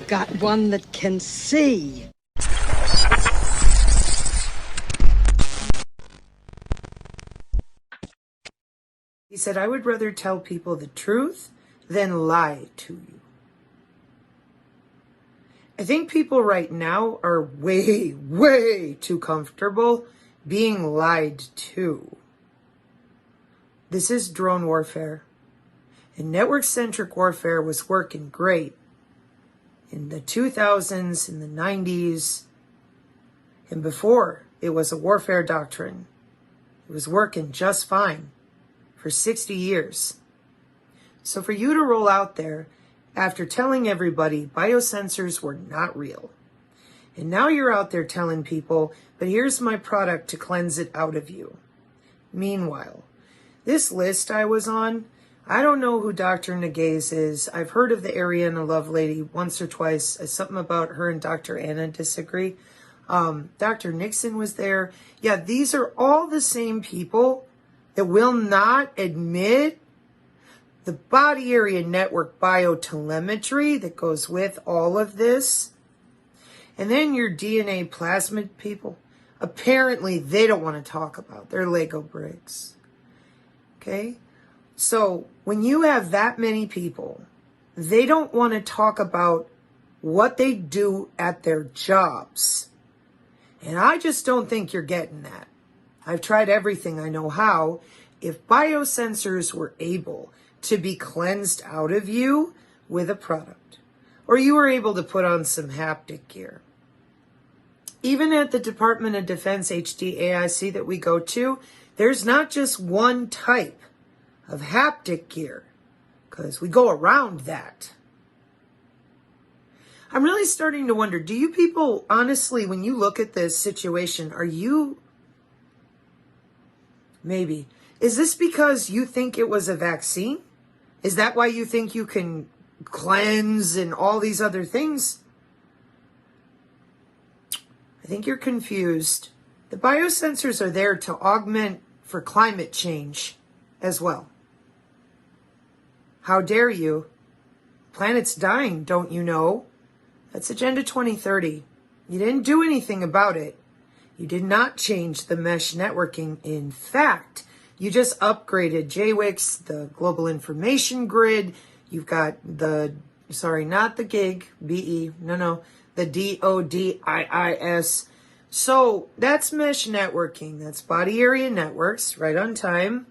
got one that can see. He said, I would rather tell people the truth than lie to you. I think people right now are way, way too comfortable being lied to. This is drone warfare. And network-centric warfare was working great in the 2000s, in the 90s, and before it was a warfare doctrine. It was working just fine for 60 years. So for you to roll out there after telling everybody biosensors were not real, and now you're out there telling people, but here's my product to cleanse it out of you. Meanwhile, this list I was on, I don't know who Dr. Nagaze is. I've heard of the Ariana Lovelady once or twice. Something about her and Dr. Anna disagree. Dr. Nixon was there. Yeah, these are all the same people that will not admit the body area network biotelemetry that goes with all of this. And then your DNA plasmid people, apparently they don't want to talk about their Lego bricks. Okay? So when you have that many people, they don't want to talk about what they do at their jobs. And I just don't think you're getting that. I've tried everything I know how. If biosensors were able to be cleansed out of you with a product, or you were able to put on some haptic gear, even at the Department of Defense HDAIC that we go to, there's not just one type of haptic gear, because we go around that. I'm really starting to wonder, do you people, honestly, when you look at this situation, are you, maybe, is this because you think it was a vaccine? Is that why you think you can cleanse and all these other things? I think you're confused. The biosensors are there to augment for climate change as well. How dare you? Planet's dying, don't you know? That's Agenda 2030. You didn't do anything about it. You did not change the mesh networking. In fact, you just upgraded JWICS, the Global Information Grid. You've got the, sorry, not the GIG, BE, no, the DODIIS. So that's mesh networking. That's body area networks, right on time.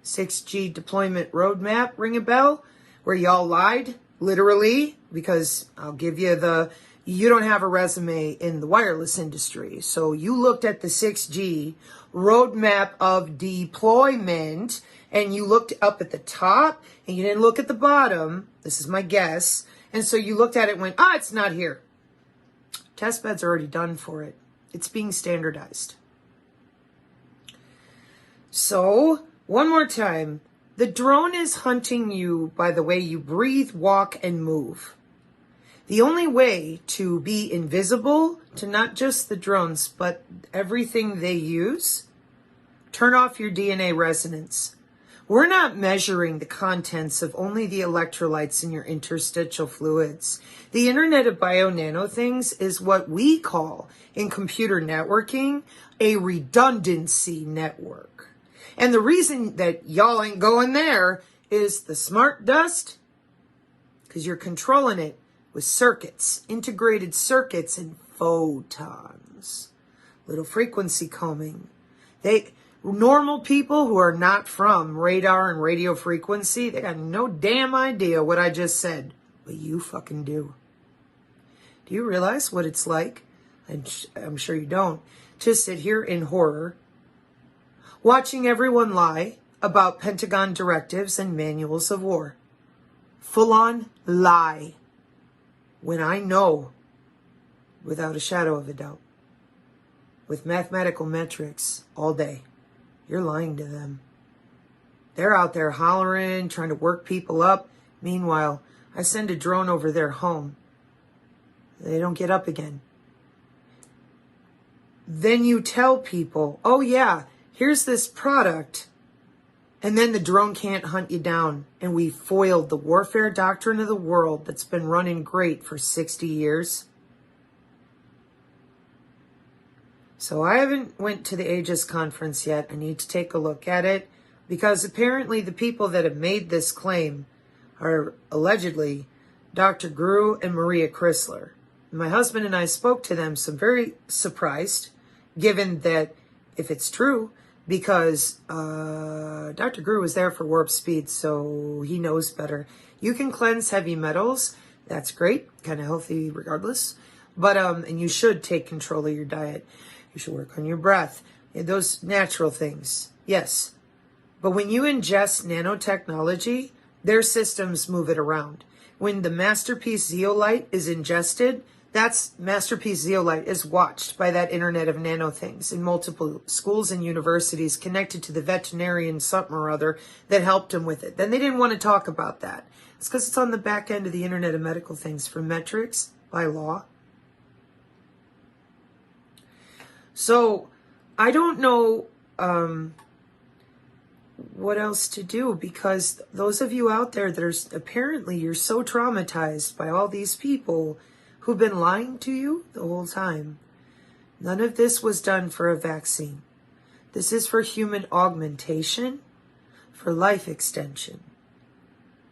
6G deployment roadmap, ring a bell? Where y'all lied, literally, because I'll give you you don't have a resume in the wireless industry. So you looked at the 6G roadmap of deployment, and you looked up at the top, and you didn't look at the bottom. This is my guess. And so you looked at it and went, it's not here. Test beds are already done for it. It's being standardized. So, one more time. The drone is hunting you by the way you breathe, walk, and move. The only way to be invisible to not just the drones, but everything they use, turn off your DNA resonance. We're not measuring the contents of only the electrolytes in your interstitial fluids. The Internet of Bio-Nano Things is what we call, in computer networking, a redundancy network. And the reason that y'all ain't going there is the smart dust, because you're controlling it with circuits, integrated circuits and photons, little frequency combing. Normal people who are not from radar and radio frequency, they got no damn idea what I just said, but you fucking do. Do you realize what it's like? I'm sure you don't. To sit here in horror, watching everyone lie about Pentagon directives and manuals of war. Full-on lie. When I know, without a shadow of a doubt, with mathematical metrics all day, you're lying to them. They're out there hollering, trying to work people up. Meanwhile, I send a drone over their home. They don't get up again. Then you tell people, oh yeah, here's this product, And then the drone can't hunt you down. And we foiled the warfare doctrine of the world that's been running great for 60 years. So I haven't went to the Aegis conference yet. I need to take a look at it, because apparently the people that have made this claim are allegedly Dr. Gru and Maria Chrysler. My husband and I spoke to them, so I'm very surprised, given that if it's true, because Dr. Gru was there for warp speed, so he knows better. You can cleanse heavy metals. That's great, kind of healthy regardless. But and you should take control of your diet. You should work on your breath. Those natural things, yes. But when you ingest nanotechnology, their systems move it around. When the Masterpiece zeolite is ingested, that's Masterpiece zeolite is watched by that Internet of Nano things in multiple schools and universities connected to the veterinarian something or other that helped him with it. Then they didn't want to talk about that. It's because it's on the back end of the Internet of Medical Things for metrics by law. So I don't know what else to do, because those of you out there that are apparently you're so traumatized by all these people who've been lying to you the whole time. None of this was done for a vaccine. This is for human augmentation, for life extension.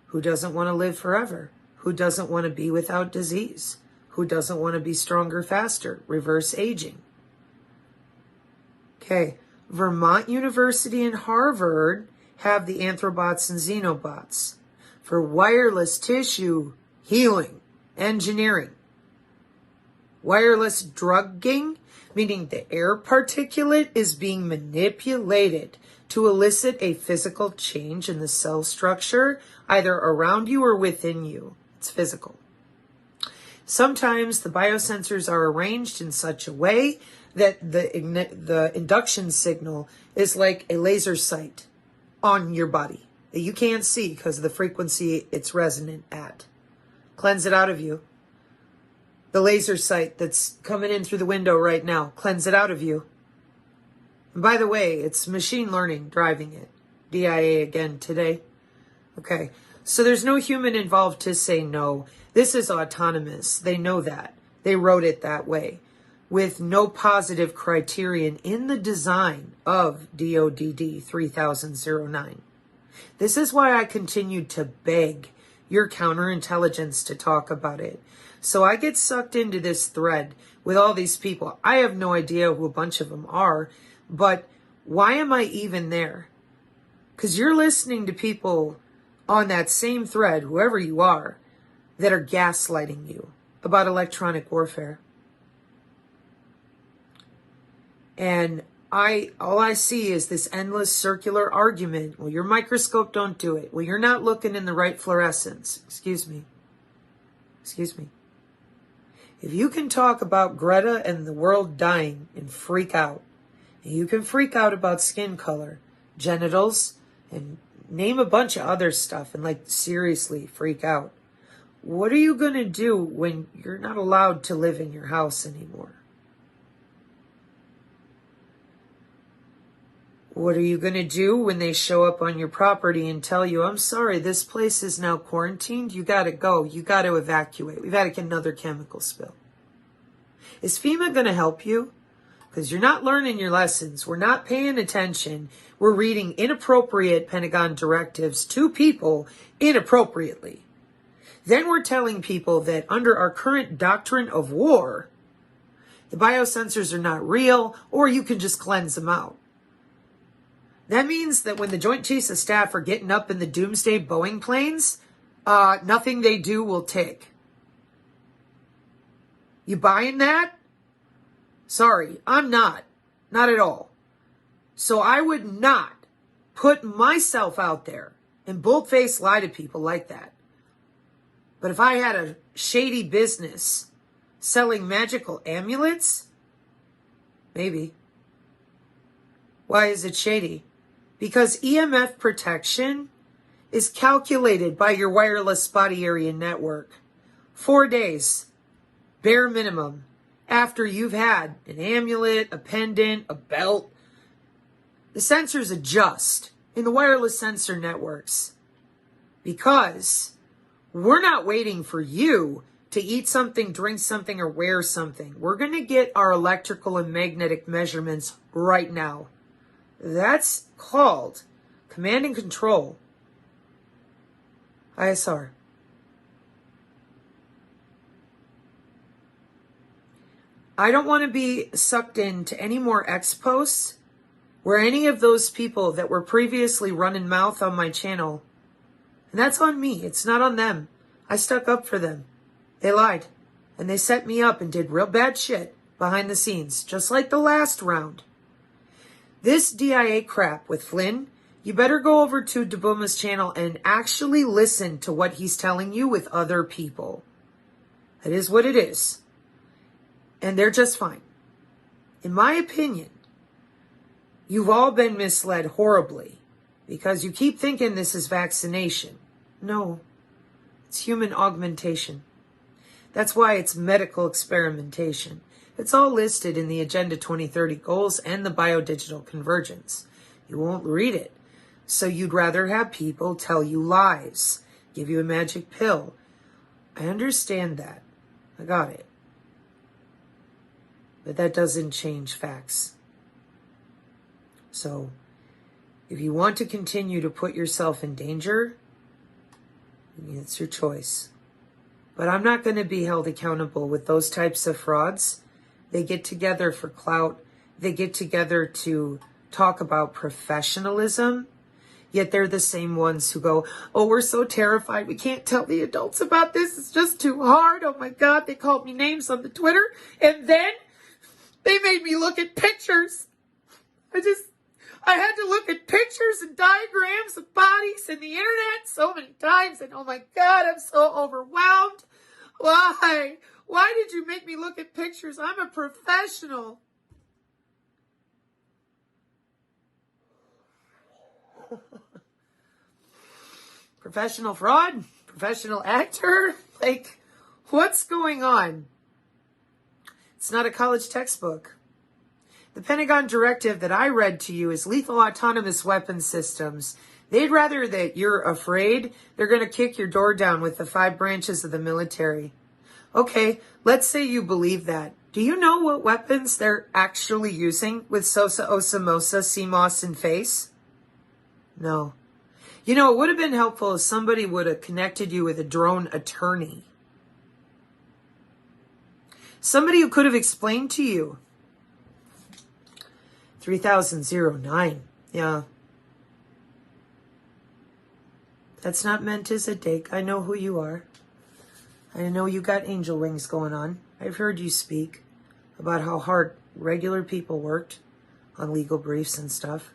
Who doesn't want to live forever? Who doesn't want to be without disease? Who doesn't want to be stronger, faster, reverse aging? Okay, Vermont University and Harvard have the anthrobots and xenobots for wireless tissue healing, engineering. Wireless drugging, meaning the air particulate is being manipulated to elicit a physical change in the cell structure, either around you or within you. It's physical. Sometimes the biosensors are arranged in such a way that the induction signal is like a laser sight on your body that you can't see because of the frequency it's resonant at. Cleanse it out of you. The laser sight that's coming in through the window right now, cleanse it out of you. And by the way, it's machine learning driving it. DIA again today. Okay, so there's no human involved to say no. This is autonomous. They know that. They wrote it that way, with no positive criterion in the design of DODD 3009. This is why I continued to beg your counterintelligence to talk about it. So I get sucked into this thread with all these people. I have no idea who a bunch of them are, but why am I even there? Because you're listening to people on that same thread, whoever you are, that are gaslighting you about electronic warfare. And all I see is this endless circular argument. Well, your microscope don't do it. Well, you're not looking in the right fluorescence. Excuse me. If you can talk about Greta and the world dying and freak out, and you can freak out about skin color, genitals, and name a bunch of other stuff and seriously freak out, what are you going to do when you're not allowed to live in your house anymore? What are you going to do when they show up on your property and tell you, I'm sorry, this place is now quarantined. You got to go. You got to evacuate. We've had another chemical spill. Is FEMA going to help you? Because you're not learning your lessons. We're not paying attention. We're reading inappropriate Pentagon directives to people inappropriately. Then we're telling people that under our current doctrine of war, the biosensors are not real, or you can just cleanse them out. That means that when the Joint Chiefs of Staff are getting up in the doomsday Boeing planes, nothing they do will take. You buying that? Sorry, I'm not. Not at all. So I would not put myself out there and bold-faced lie to people like that. But if I had a shady business selling magical amulets, maybe. Why is it shady? Because EMF protection is calculated by your wireless body area network. 4 days, bare minimum, after you've had an amulet, a pendant, a belt. The sensors adjust in the wireless sensor networks. Because we're not waiting for you to eat something, drink something, or wear something. We're going to get our electrical and magnetic measurements right now. That's called command and control. ISR. I don't want to be sucked into any more X posts where any of those people that were previously running mouth on my channel, and that's on me, it's not on them. I stuck up for them. They lied. And they set me up and did real bad shit behind the scenes, just like the last round. This DIA crap with Flynn, you better go over to Dabuma's channel and actually listen to what he's telling you with other people. It is what it is. And they're just fine. In my opinion, you've all been misled horribly because you keep thinking this is vaccination. No, it's human augmentation. That's why it's medical experimentation. It's all listed in the Agenda 2030 goals and the biodigital convergence. You won't read it. So you'd rather have people tell you lies, give you a magic pill. I understand that. I got it. But that doesn't change facts. So if you want to continue to put yourself in danger, it's your choice. But I'm not going to be held accountable with those types of frauds. They get together for clout. They get together to talk about professionalism. Yet they're the same ones who go, oh, we're so terrified. We can't tell the adults about this. It's just too hard. Oh my God, they called me names on the Twitter. And then they made me look at pictures. I had to look at pictures and diagrams of bodies and the internet so many times. And oh my God, I'm so overwhelmed. Why? Why did you make me look at pictures? I'm a professional. Professional fraud? Professional actor? Like, what's going on? It's not a college textbook. The Pentagon directive that I read to you is lethal autonomous weapon systems. They'd rather that you're afraid they're going to kick your door down with the 5 branches of the military. Okay, let's say you believe that. Do you know what weapons they're actually using with Sosa, Osamosa, CMOS, and FACE? No. You know, it would have been helpful if somebody would have connected you with a drone attorney. Somebody who could have explained to you. 3009. Yeah. That's not meant as a dig. I know who you are. I know you got angel wings going on. I've heard you speak about how hard regular people worked on legal briefs and stuff.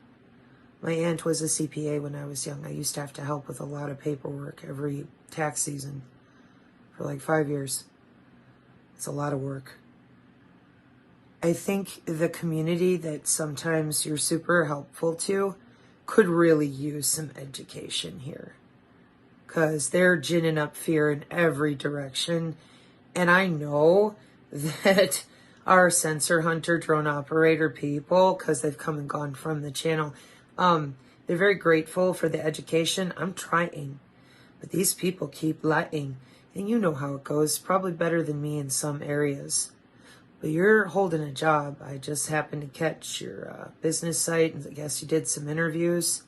My aunt was a CPA when I was young. I used to have to help with a lot of paperwork every tax season for like 5 years. It's a lot of work. I think the community that sometimes you're super helpful to could really use some education here. Because they're ginning up fear in every direction. And I know that our sensor hunter, drone operator people, because they've come and gone from the channel, they're very grateful for the education. I'm trying. But these people keep lying. And you know how it goes. Probably better than me in some areas. But you're holding a job. I just happened to catch your business site, and I guess you did some interviews.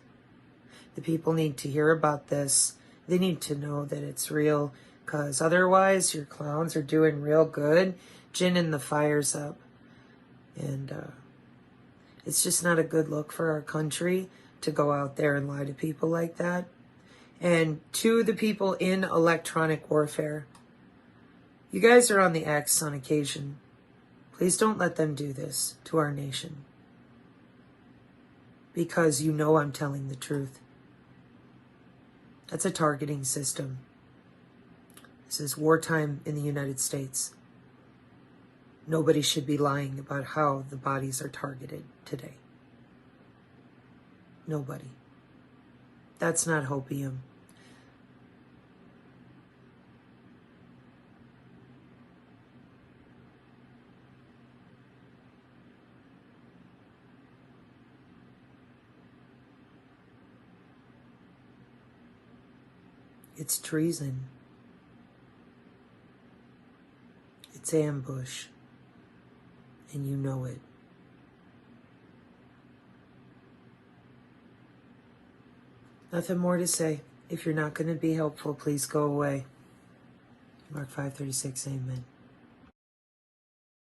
The people need to hear about this. They need to know that it's real, because otherwise your clowns are doing real good, ginning the fires up. And it's just not a good look for our country to go out there and lie to people like that. And to the people in electronic warfare, you guys are on the X on occasion. Please don't let them do this to our nation. Because you know I'm telling the truth. That's a targeting system. This is wartime in the United States. Nobody should be lying about how the bodies are targeted today. Nobody. That's not hopium. It's treason. It's ambush. And you know it. Nothing more to say. If you're not going to be helpful, please go away. Mark 5:36, amen.